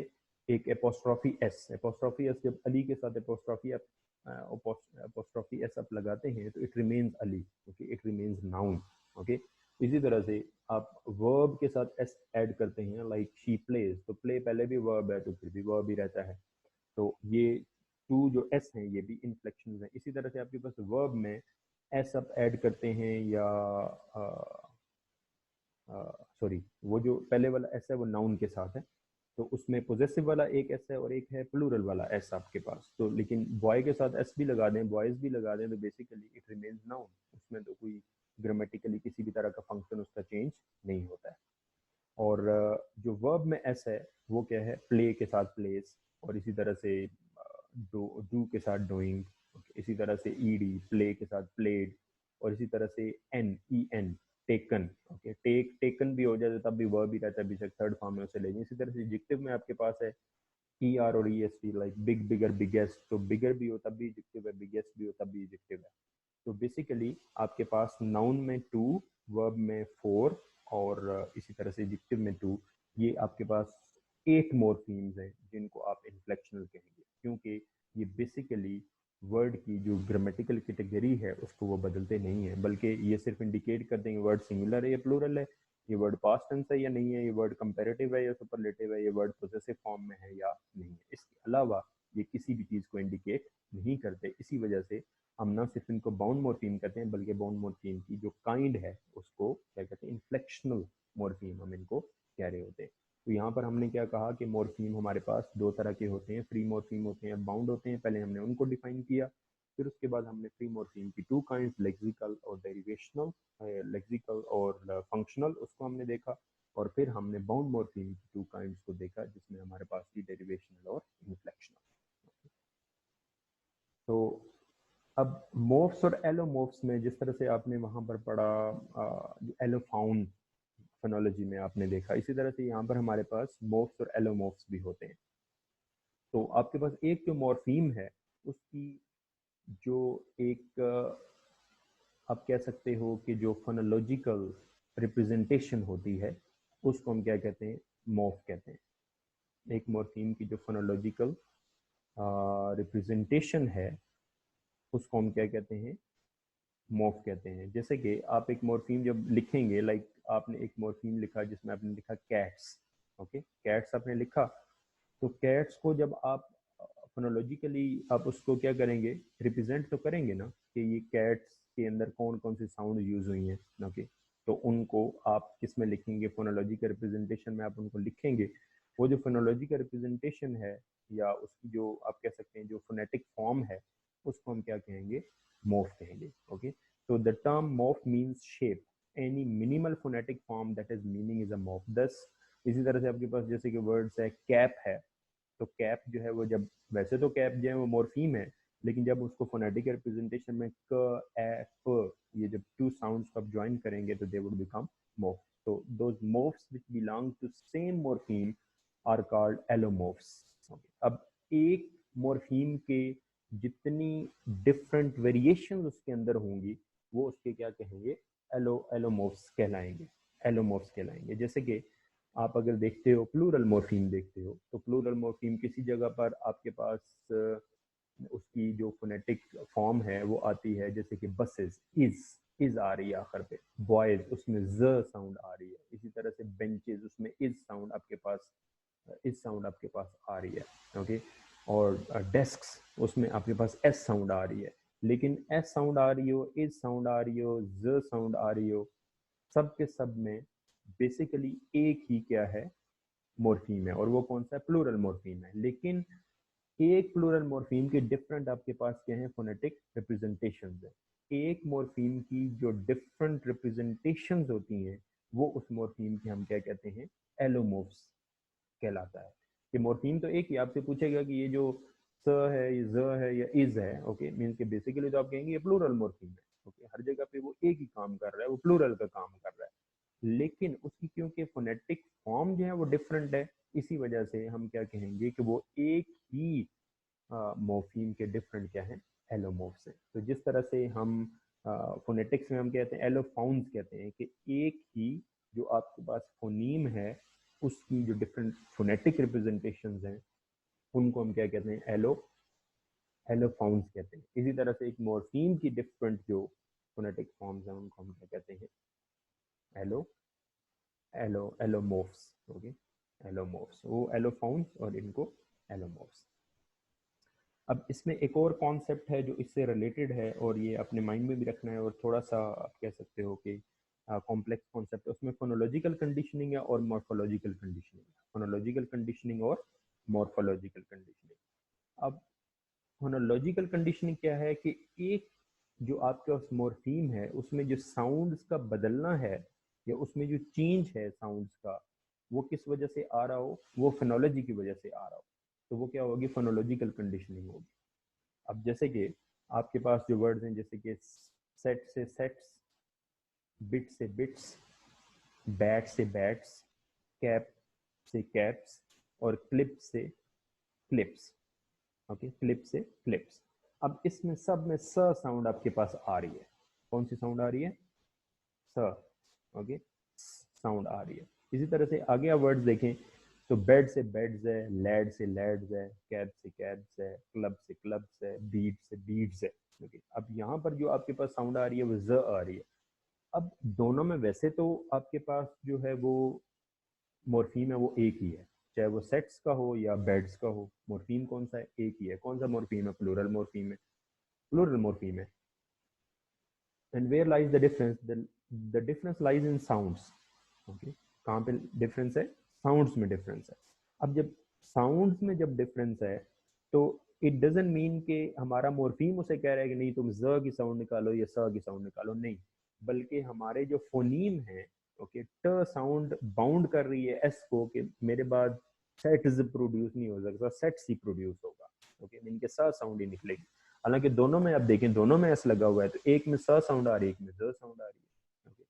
एक एपोस्ट्रॉफी एस. एपोस्ट्रॉफी एस, जब अली के साथ एपोस्ट्रॉफी एस आप लगाते हैं तो it remains Ali. Okay, it remains noun. Okay, इसी तरह से आप वर्ब के साथ एस ऐड करते हैं, लाइक शी प्लेज, तो प्ले पहले भी वर्ब है तो फिर भी वर्ब ही रहता है. तो ये टू जो एस हैं ये भी इन्फ्लेक्शन हैं. इसी तरह से आपके पास वर्ब में एस आप ऐड करते हैं या सॉरी, वो जो पहले वाला एस है वो नाउन के साथ है, तो उसमें पोजेसिव वाला एक एस है और एक है प्लूरल वाला एस आपके पास. तो लेकिन बॉय के साथ एस भी लगा दें, बॉयज भी लगा दें, तो बेसिकली इट रिमेन्स नाउन. उसमें तो कोई ग्रामेटिकली किसी भी तरह का फंक्शन उसका चेंज नहीं होता है. और जो वर्ब में एस है वो क्या है, प्ले के साथ प्लेस, और इसी तरह से डू के साथ डूइंग, इसी तरह से ईडी प्ले के साथ प्लेड, और इसी तरह से N E N taken. Okay, taken भी हो जाए तब भी वर्ब ही रहता है, बेशक थर्ड फॉर्म में उसे ले जाए. इसी तरह से एडजेक्टिव में आपके पास है ई आर और E S T, like big, bigger, biggest, तो बिगर भी हो तब भी एडजेक्टिव है, बिगेस्ट भी हो तब भी एडजेक्टिव है. तो बेसिकली आपके पास नाउन में 2, वर्ब में 4, और इसी तरह से एडजेक्टिव में 2, ये आपके पास 8 मॉर्फीम्स हैं जिनको आप इन्फ्लेक्शनल कहेंगे, क्योंकि ये बेसिकली वर्ड की जो ग्रामेटिकल कैटेगरी है उसको वो बदलते नहीं है, बल्कि ये सिर्फ इंडिकेट कर देंगे वर्ड सिंगुलर है या प्लूरल है, ये वर्ड पास्ट टेंस है या नहीं है, ये वर्ड कंपैरेटिव है या सुपरलेटिव है, ये वर्ड पोजेसिव फॉर्म में है या नहीं है. इसके अलावा ये किसी भी चीज़ को इंडिकेट नहीं करते. इसी वजह से हम ना सिर्फ इनको बाउंड मॉर्फीम कहते हैं, बल्कि बाउंड मॉर्फीम की जो काइंड है उसको क्या कहते हैं, इन्फ्लेक्शनल मॉर्फीम हम इनको कह रहे होते हैं. तो यहाँ पर हमने क्या कहा कि मॉर्फीम हमारे पास दो तरह के होते हैं, फ्री मॉर्फीम होते हैं, बाउंड होते हैं. पहले हमने उनको डिफाइन किया, फिर उसके बाद हमने फ्री मॉर्फीम की 2 काइंड्स, लेक्सिकल और डेरिवेशनल, लेक्सिकल और फंक्शनल, उसको हमने देखा, और फिर हमने बाउंड मॉर्फीम की 2 काइंड्स को देखा जिसमें हमारे पास थी डेरिवेशनल और इन्फ्लेक्शनल. तो अब मोफ्स और एलोमोफ्स में जिस तरह से आपने वहां पर पढ़ा, जो एलोफाउन फोनोलॉजी में आपने देखा, इसी तरह से यहाँ पर हमारे पास मोफ्स और एलोमोफ्स भी होते हैं. तो आपके पास एक जो मॉर्फीम है उसकी जो एक आप कह सकते हो कि जो फोनोलॉजिकल रिप्रेजेंटेशन होती है उसको हम क्या कहते हैं, मोफ कहते हैं. एक मॉर्फीम की जो फोनोलॉजिकल रिप्रेजेंटेशन है उसको हम क्या कहते हैं, मोफ कहते हैं. जैसे कि आप एक मॉर्फीम जब लिखेंगे, लाइक आपने एक मॉर्फीम लिखा जिसमें आपने लिखा कैट्स. ओके, कैट्स आपने लिखा, तो कैट्स को जब आप फोनोलॉजिकली आप उसको क्या करेंगे, रिप्रेजेंट तो करेंगे ना कि ये कैट्स के अंदर कौन कौन सी साउंड यूज हुई हैं. ओके, तो उनको आप किस में लिखेंगे, फोनोलॉजी का रिप्रेजेंटेशन में आप उनको लिखेंगे. वो जो फोनोलॉजी का रिप्रेजेंटेशन है या उसकी जो आप कह सकते हैं जो फोनेटिक फॉर्म है उसको हम क्या कहेंगे, मोफ कहेंगे. Okay, so the term morph means shape any minimal phonetic form that is meaning is a morph. thus इसी तरह से आपके पास जैसे कि वर्ड्स है, कैप है, तो कैप जो है वो जब, वैसे तो कैप जो है वो मॉर्फीम है, लेकिन जब उसको फोनेटिक रिप्रेजेंटेशन में क ए प ये जब 2 साउंड्स को आप ज्वाइन करेंगे तो दे वुड बिकम morph. तो those morphs which belong to same morpheme are called allomorphs. अब एक मॉर्फीम के जितनी डिफरेंट वेरिएशन उसके अंदर होंगी वो उसके क्या कहेंगे, एलोमोर्फ्स कहलाएंगे. एलोमोर्फ्स कहलाएंगे. जैसे कि आप अगर देखते हो प्लूरल मॉर्फीम देखते हो, तो प्लूरल मॉर्फीम किसी जगह पर आपके पास उसकी जो फोनेटिक फॉर्म है वो आती है, जैसे कि बसेस, इज आ रही है आखिर पे, बॉयज उसमें ज साउंड आ रही है, इसी तरह से बेंचेस उसमें इज साउंड आपके पास, इस साउंड आपके पास आ रही है. ओके, और डेस्क्स उसमें आपके पास एस साउंड आ रही है. लेकिन एस साउंड आ रही हो, इज साउंड आ रही हो, ज साउंड आ रही हो, सब के सब में बेसिकली एक ही क्या है, मॉर्फीम है, और वो कौन सा है, प्लूरल मॉर्फीम है। लेकिन एक प्लूरल मॉर्फीम के डिफरेंट आपके पास क्या है, फोनेटिक रिप्रेजेंटेशंस है। एक मॉर्फीम की जो डिफरेंट रिप्रेजेंटेशंस होती हैं, वो उस मॉर्फीम की हम क्या कहते हैं, एलोमोर्फ्स कहलाता है। कि मॉर्फीम तो एक ही आपसे पूछेगा कि ये जो स है, ये ज है या इज है, ओके, मीन्स के बेसिकली तो आप कहेंगे ये प्लूरल मॉर्फीम है। ओके, हर जगह पे वो एक ही काम कर रहा है, वो प्लूरल का काम कर रहा है। लेकिन उसकी क्योंकि फोनेटिक फॉर्म जो है वो डिफरेंट है, इसी वजह से हम क्या कहेंगे कि वो एक ही मॉर्फीम के डिफरेंट क्या है, एलोमॉर्फ्स है। तो जिस तरह से हम फोनेटिक्स में हम कहते हैं एलोफाउंस, कहते हैं कि एक ही जो आपके पास फोनीम है उसकी जो डिफरेंट फोनेटिक रिप्रेजेंटेशंस हैं, उनको हम क्या कहते हैं, एलोफाउंस कहते हैं। इसी तरह से एक मॉर्फीम की डिफरेंट जो फोनेटिक फॉर्म्स हैं उनको हम क्या कहते हैं, एलो एलोमॉर्फ्स। ओके, एलोमॉर्फ्स, वो एलोफाउंस और इनको एलोमॉर्फ्स। अब इसमें एक और कॉन्सेप्ट है जो इससे रिलेटेड है, और ये अपने माइंड में भी रखना है, और थोड़ा सा आप कह सकते हो कि कॉम्प्लेक्स कॉन्सेप्ट है। उसमें फोनोलॉजिकल कंडीशनिंग है और मॉर्फोलॉजिकल कंडीशनिंग है। फोनोलॉजिकल कंडीशनिंग और मॉर्फोलॉजिकल कंडीशनिंग। अब फोनोलॉजिकल कंडीशनिंग क्या है कि एक जो आपके पास मॉर्फीम है उसमें जो साउंड्स का बदलना है, या उसमें जो चेंज है साउंड्स का, वो किस वजह से आ रहा हो, वो फोनोलॉजी की वजह से आ रहा हो, तो वो क्या होगी, फोनोलॉजिकल कंडीशनिंग होगी। अब जैसे कि आपके पास जो वर्ड्स हैं, जैसे कि सेट से सेट्स, बिट से बिट्स, बैट से बैट्स, कैप से कैप्स, और क्लिप से क्लिप्स। ओके, क्लिप से क्लिप्स। अब इसमें सब में स साउंड आपके पास आ रही है। कौन सी साउंड आ रही है, स। ओके, साउंड आ रही है। इसी तरह से आगे आप वर्ड्स देखें तो बेड से बेड्स है, लैड से लैड्स है, कैब से कैब्स है, क्लब से क्लब्स है, बीट से बीट्स है। ओके, अब यहाँ पर जो आपके पास साउंड आ रही है वो ज आ रही है। अब दोनों में वैसे तो आपके पास जो है वो मॉर्फीम है वो एक ही है, चाहे वो सेट्स का हो या बेड्स का हो, मॉर्फीम कौन सा है, एक ही है। कौन सा मॉर्फीम है, प्लूरल मॉर्फीम है, प्लूरल मॉर्फीम है। And where lies the difference, the difference lies in sounds. Okay, कहाँ पे डिफरेंस है, साउंड्स में डिफरेंस है। अब जब साउंड्स में जब डिफरेंस है, तो इट डजंट मीन कि हमारा मॉर्फीम उसे कह रहा है कि नहीं तुम ज की साउंड निकालो या स की साउंड निकालो, नहीं, बल्कि हमारे जो फोनीम है, ओके, ट साउंड बाउंड कर रही है एस को, कि मेरे बाद सेट प्रोड्यूस नहीं हो सकता, सेट सी प्रोड्यूस होगा। ओके, मीन के स साउंड ही निकलेगी। हालांकि दोनों में आप देखें, दोनों में एस लगा हुआ है, तो एक में स साउंड आ रही है, एक में ज साउंड आ रही है। ओके,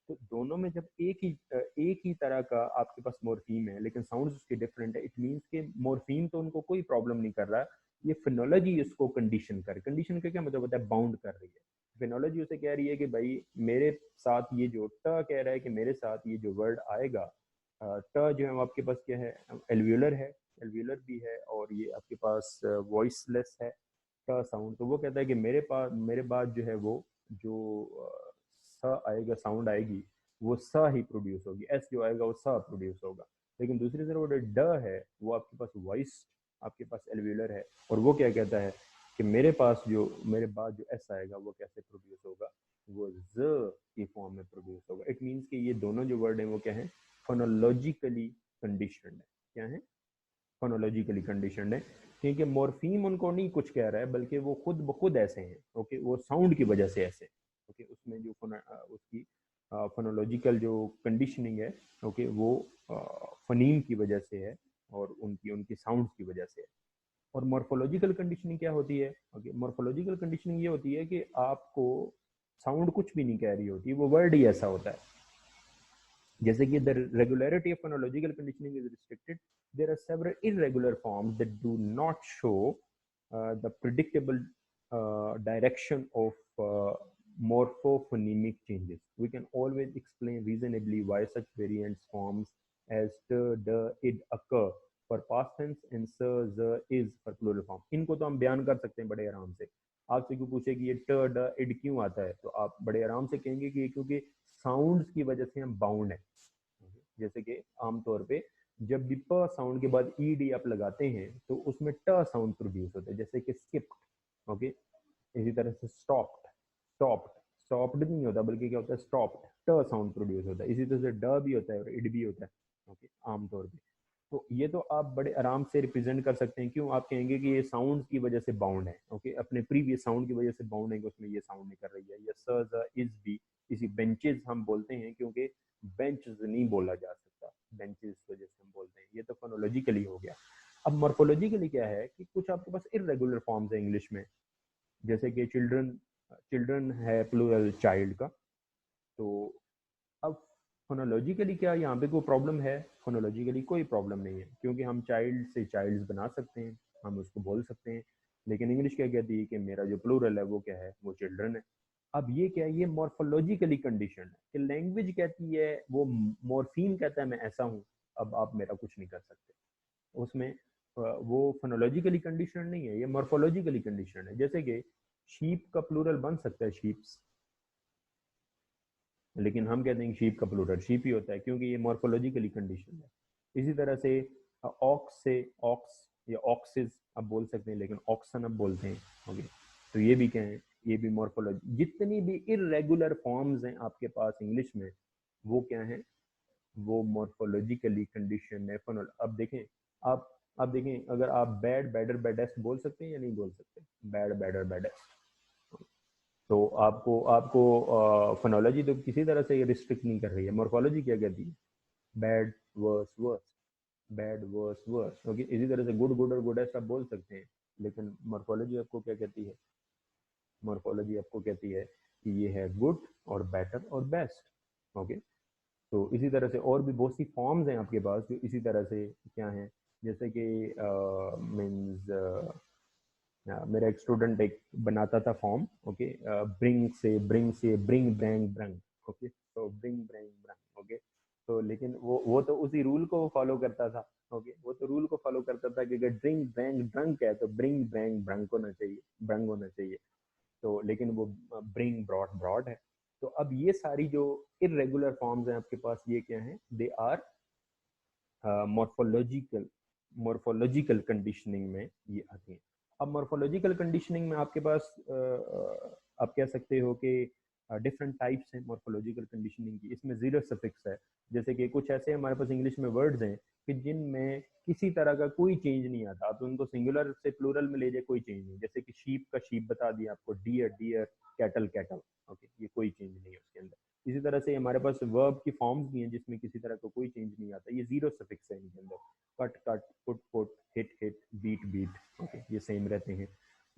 तो दोनों में जब एक ही तरह का आपके पास मॉर्फीम है लेकिन साउंड्स उसके डिफरेंट है, इट मींस के मॉर्फीम तो उनको कोई प्रॉब्लम नहीं कर रहा, ये फिनोलॉजी इसको कंडीशन कर, कंडीशन का क्या मतलब होता है, बाउंड कर रही है। फिनोलॉजी उसे कह रही है कि भाई मेरे साथ ये जो ट कह रहा है कि मेरे साथ ये जो वर्ड आएगा, ट जो है आपके पास क्या है, एल्वियोलर है, एल्वियोलर भी है, और ये आपके पास वॉइसलेस है ट साउंड। तो वो कहता है कि मेरे पास, मेरे बाद जो है वो जो स आएगा, साउंड आएगी, वो स ही प्रोड्यूस होगी, एस जो आएगा वो स प्रोड्यूस होगा। लेकिन दूसरी तरफ जो ड है वो आपके पास वॉइस, आपके पास एल्वियोलर है, और वो क्या कहता है कि मेरे पास जो, मेरे बाद जो एस आएगा वो कैसे प्रोड्यूस होगा, वो ज की फॉर्म में प्रोड्यूस होगा। इट मीन्स कि ये दोनों जो वर्ड हैं वो क्या है, फोनोलॉजिकली कंडीशनड है। क्या है, फोनोलॉजिकली कंडीशनड है, क्योंकि मॉर्फीम उनको नहीं कुछ कह रहा है, बल्कि वो खुद ब खुद ऐसे हैं। ओके, वो साउंड की वजह से ऐसे। ओके, उसमें जो उसकी फोनोलॉजिकल जो कंडीशनिंग है, ओके, वो फनीम की वजह से है, और उनकी उनकी साउंड की वजह से है। और मॉर्फोलॉजिकल कंडीशनिंग क्या होती है, ओके, मॉर्फोलॉजिकल कंडीशनिंग ये होती है कि आपको साउंड कुछ भी नहीं कह रही होती, वो वर्ड ही ऐसा होता है। जैसे कि the regularity of phonological conditioning is restricted, there are several irregular forms that do not show the predictable direction of morphophonemic changes. We can always explain reasonably why such variants forms as t, d, id occur for past tense and s, z, is for plural form. इनको तो हम बयान कर सकते हैं बड़े आराम से। आपसे क्यों पूछे कि ये ट, ड, इड क्यों आता है, तो आप बड़े आराम से कहेंगे कि क्योंकि साउंड्स की वजह से हम बाउंड है। जैसे कि आमतौर पे जब भी प साउंड के बाद ई डी आप लगाते हैं तो उसमें ट साउंड प्रोड्यूस होता है, जैसे कि स्किप्ड। ओके, इसी तरह से स्टॉप्ड, स्टॉप्ड, स्टॉप्ड नहीं होता बल्कि क्या होता है स्टॉप्ड, ट साउंड प्रोड्यूस होता है। इसी तरह से ड भी होता है और इड भी होता है, ओके, आमतौर पे। तो ये तो आप बड़े आराम से रिप्रेजेंट कर सकते हैं। क्यों? आप कहेंगे कि ये साउंड की वजह से बाउंड है, ओके, अपने प्रीवियस साउंड की वजह से बाउंड है कि उसमें ये साउंड नहीं कर रही है। या स ज इज भी, इसी बेंचेस हम बोलते हैं क्योंकि बेंच नहीं बोला जा सकता, बेंचेस वजह से हम बोलते हैं। ये तो फोनोलॉजिकली हो गया। अब मॉर्फोलॉजिकली क्या है कि कुछ आपके पास इरेगुलर फॉर्म्स है इंग्लिश में, जैसे कि चिल्ड्रन, चिल्ड्रन है प्लूरल चाइल्ड का। तो अब फोनोलॉजिकली क्या यहाँ पे कोई प्रॉब्लम है? फोनोलॉजिकली कोई प्रॉब्लम नहीं है, क्योंकि हम चाइल्ड से चाइल्ड्स बना सकते हैं, हम उसको बोल सकते हैं। लेकिन इंग्लिश क्या कहती है कि मेरा जो प्लूरल है वो क्या है, वो चिल्ड्रन है। अब ये क्या है, ये मॉर्फोलॉजिकली कंडीशन है कि लैंग्वेज कहती है, वो मॉर्फीम कहता है मैं ऐसा हूँ। अब आप मेरा कुछ नहीं कर सकते उसमें। वो फोनोलॉजिकली कंडीशन नहीं है, ये मॉर्फोलॉजिकली कंडीशन है। जैसे कि शीप का प्लूरल बन सकता है शीप्स, लेकिन हम कहते हैं शीप का प्लूरल शीप ही होता है, क्योंकि ये मॉर्फोलॉजिकली कंडीशन है। इसी तरह से ऑक्स से ऑक्स या ऑक्सिस आप बोल सकते हैं, लेकिन ऑक्सन अब बोलते हैं, ओके। तो ये भी क्या है, ये भी मॉर्फोलॉजी। जितनी भी इरेगुलर फॉर्म्स हैं आपके पास इंग्लिश में, वो क्या है, वो मॉर्फोलॉजिकली कंडीशन है। अब देखें, आप देखें, अगर आप बैड, बैडर, बैडेस्ट बोल सकते हैं या नहीं बोल सकते? Bad, badder, baddest. तो आपको आपको फोनोलॉजी तो किसी तरह से ये रिस्ट्रिक्ट नहीं कर रही है। मॉर्फोलॉजी क्या कहती है? Bad, worse, worse, bad, worse, worse, okay. इसी तरह से गुड, गुड और गुडेस्ट आप बोल सकते हैं, लेकिन मॉर्फोलॉजी आपको क्या कहती है? मॉर्फोलॉजी आपको कहती है कि ये है गुड और बेटर और बेस्ट, ओके। तो इसी तरह से और भी बहुत सी फॉर्म्स हैं आपके पास जो इसी तरह से क्या हैं, जैसे कि मीन्स मेरा एक स्टूडेंट एक बनाता था फॉर्म, ओके, ब्रिंग से ब्रिंग ब्रैंग ब्रंग, ओके, तो ब्रिंग ब्रैंग ब्रंग, ओके। तो लेकिन वो तो उसी रूल को फॉलो करता था, ओके, वो तो रूल को फॉलो करता था कि अगर ड्रिंक ब्रैंग ड्रंक है तो ब्रिंग ब्रैंग ब्रंक होना चाहिए, ब्रंग होना चाहिए। तो लेकिन वो ब्रिंग ब्रॉड ब्रॉड है। तो अब ये सारी जो इरेगुलर फॉर्म्स हैं आपके पास, ये क्या है, they are morphological, morphological conditioning में ये आती हैं। अब मॉर्फोलॉजिकल कंडीशनिंग में आपके पास आप कह सकते हो कि डिफरेंट टाइप्स हैं मॉर्फोलॉजिकल कंडीशनिंग की। इसमें जीरो सफिक्स है, जैसे कि कुछ ऐसे हमारे पास इंग्लिश में वर्ड्स हैं कि जिनमें किसी तरह का कोई चेंज नहीं आता। आप उनको सिंगुलर से प्लूरल में ले जाए, कोई चेंज नहीं। जैसे कि शीप का शीप बता दिया आपको, deer deer, cattle cattle, okay, ये कोई चेंज नहीं है उसके अंदर। इसी तरह से हमारे पास वर्ब की फॉर्म्स भी हैं जिसमें किसी तरह का कोई चेंज नहीं आता, ये जीरो सफिक्स है इनके अंदर। Cut cut, put put, hit hit, beat beat, okay, ये सेम रहते हैं।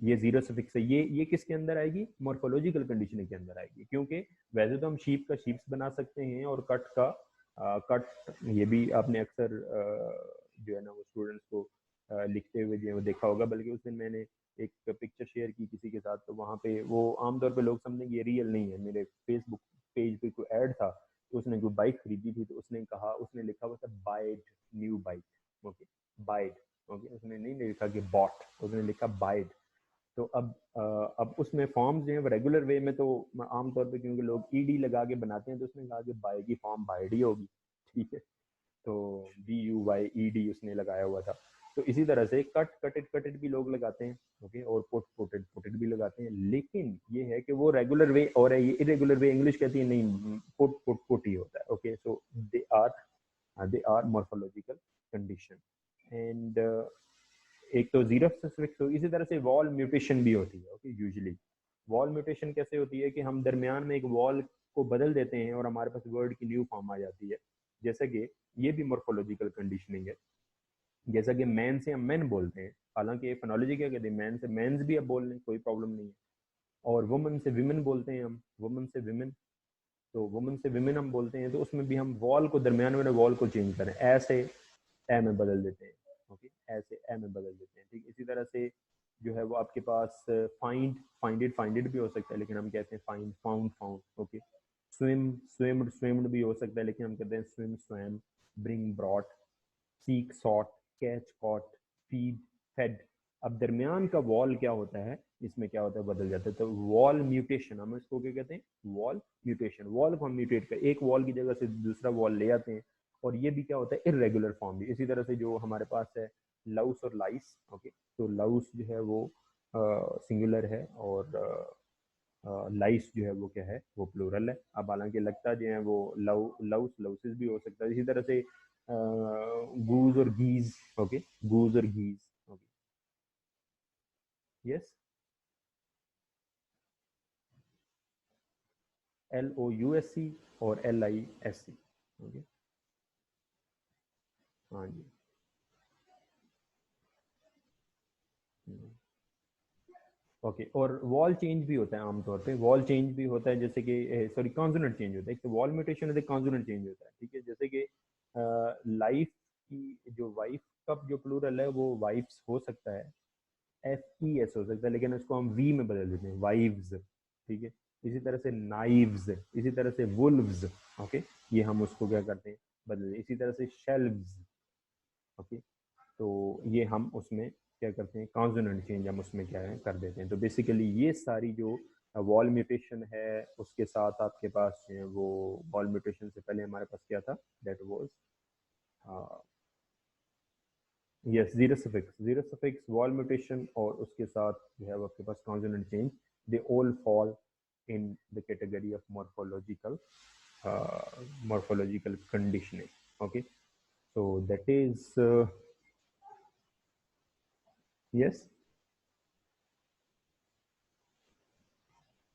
ये जीरो सफिक्स है। ये किसके अंदर आएगी? मॉर्फोलॉजिकल कंडीशनिंग के अंदर आएगी, क्योंकि वैसे तो हम शीप का शीप्स बना सकते हैं और कट का कट। ये भी आपने अक्सर जो है ना वो स्टूडेंट्स को लिखते हुए जो है वो देखा होगा। बल्कि उस दिन मैंने एक पिक्चर शेयर की किसी के साथ, तो वहाँ पे वो आमतौर पे लोग समझेंगे ये रियल नहीं है। मेरे फेसबुक पेज पे कोई ऐड था, तो उसने कोई बाइक खरीदी थी, तो उसने कहा, उसने लिखा हुआ था wide new bike, okay, wide, okay, उसने नहीं लिखा कि बॉट, उसने लिखा बाइड। तो अब उसमें फॉर्म्स जो है वो रेगुलर वे में तो आमतौर पे क्योंकि लोग ईडी लगा के बनाते हैं, तो उसने कहा कि बाय की फॉर्म बाइड ही होगी, ठीक है। तो BUYED उसने लगाया हुआ था। तो इसी तरह से कट, कटेड, कटेड भी लोग लगाते हैं, ओके, और पुट, पुटेड, पुटेड भी लगाते हैं। लेकिन ये है कि वो रेगुलर वे और है, ये इरेगुलर वे इंग्लिश कहती है नहीं, पुट पुट पुट ही होता है, okay. So they are morphological condition. And एक तो जीरो सफिक्स हो। इसी तरह से वॉल म्यूटेशन भी होती है, ओके। यूजुअली वॉल म्यूटेशन कैसे होती है कि हम दरमियान में एक वॉल को बदल देते हैं और हमारे पास वर्ड की न्यू फॉर्म आ जाती है। जैसे कि ये भी मॉर्फोलॉजिकल कंडीशनिंग है। जैसा कि मैन से हम मैन बोलते हैं, हालांकि फोनोलॉजी क्या कहती है, मैन से मैंस भी अब बोल लें, कोई प्रॉब्लम नहीं है। और वुमन से विमेन बोलते हैं हम, वुमन से विमेन। तो वुमन से विमेन हम बोलते हैं, तो उसमें भी हम वॉल को, दरमियान में वॉल को चेंज करें, ऐसे ए में बदल देते हैं, ओके, ऐसे ए में बदल देते हैं, ठीक। इसी तरह से जो है वो आपके पास फाइंड, फाइंडेड भी हो सकता है, लेकिन हम कहते हैं find, found, found, okay. Swim, swimmed, swimmed भी हो सकता है, लेकिन हम कहते हैं swim, swam. Bring, brought. Seek, sought. Catch, caught. Feed, fed. अब दरमियान का वॉल क्या होता है, इसमें क्या होता है, बदल जाता है। तो वॉल म्यूटेशन, हम इसको क्या कहते हैं, वॉल म्यूटेशन। वॉल को हम म्यूटेट कर, एक वॉल की जगह से दूसरा वॉल ले आते हैं। और ये भी क्या होता है, इरेगुलर फॉर्म भी। इसी तरह से जो हमारे पास है लाउस और लाइस, ओके। तो लाउस जो है वो सिंगुलर है और लाइस जो है वो क्या है, वो प्लूरल है। अब हालांकि लगता जो है वो लव लव्स लवसेस भी हो सकता है। इसी तरह से गूज और गीज, ओके, गूज और गीज, ओके, यस, LOUSC और LISC, ओके, हाँ जी। ओके, और वॉल चेंज भी होता है आमतौर पे, वॉल चेंज भी होता है, जैसे कि सॉरी कॉन्सोनेंट चेंज होता है। एक तो वॉल म्यूटेशन है, एक कॉन्सोनेंट चेंज होता है, ठीक है। जैसे कि लाइफ की जो वाइफ का जो प्लूरल है वो वाइफ्स हो सकता है, FES हो सकता है, लेकिन उसको हम V में बदल देते हैं, वाइव्स, ठीक है। इसी तरह से नाइव्स, इसी तरह से वुल्व्स, ओके, ये हम उसको क्या करते हैं, बदल देते हैं। इसी तरह से शेल्व्स, ओके, तो ये हम उसमें क्या करते हैं, कॉन्सोनेंट चेंज हम उसमें क्या है कर देते हैं। तो बेसिकली ये सारी जो वॉल म्यूटेशन है, उसके साथ आपके पास जो है वो वॉल म्यूटेशन से पहले हमारे पास क्या था, that was yes, zero suffix, zero suffix, vowel mutation, और उसके साथ जो है वो आपके पास consonant change, they all fall in the category of morphological, morphological conditioning, okay, so that is yes,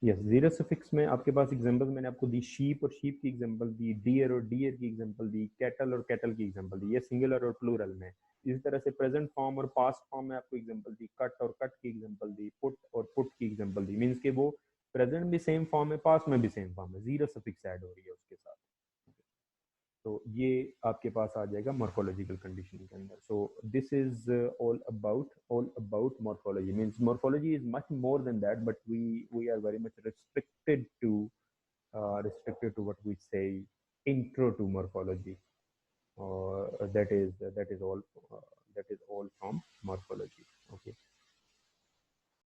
yes, zero suffix में आपके पास एग्जांपल मैंने आपको दी, शीप और शीप की एग्जांपल दी, डियर और डियर की एग्जांपल दी, कैटल और कैटल की एग्जांपल दी, ये सिंगुलर और प्लूरल में। इसी तरह से प्रेजेंट फॉर्म और पास्ट फॉर्म में आपको एग्जांपल दी, कट और कट की एग्जांपल दी, पुट और पुट की एग्जांपल दी, मींस के वो प्रेजेंट भी सेम फॉर्म है, पास्ट में भी सेम फॉर्म है, जीरो सफिक्स ऐड हो रही है उसके साथ। तो ये आपके पास आ जाएगा मॉर्फोलॉजिकल कंडीशन के अंदर। So this is all about morphology, means morphology is much more than that, but we are very much restricted to what we say intro to morphology, or that is all from morphology, okay.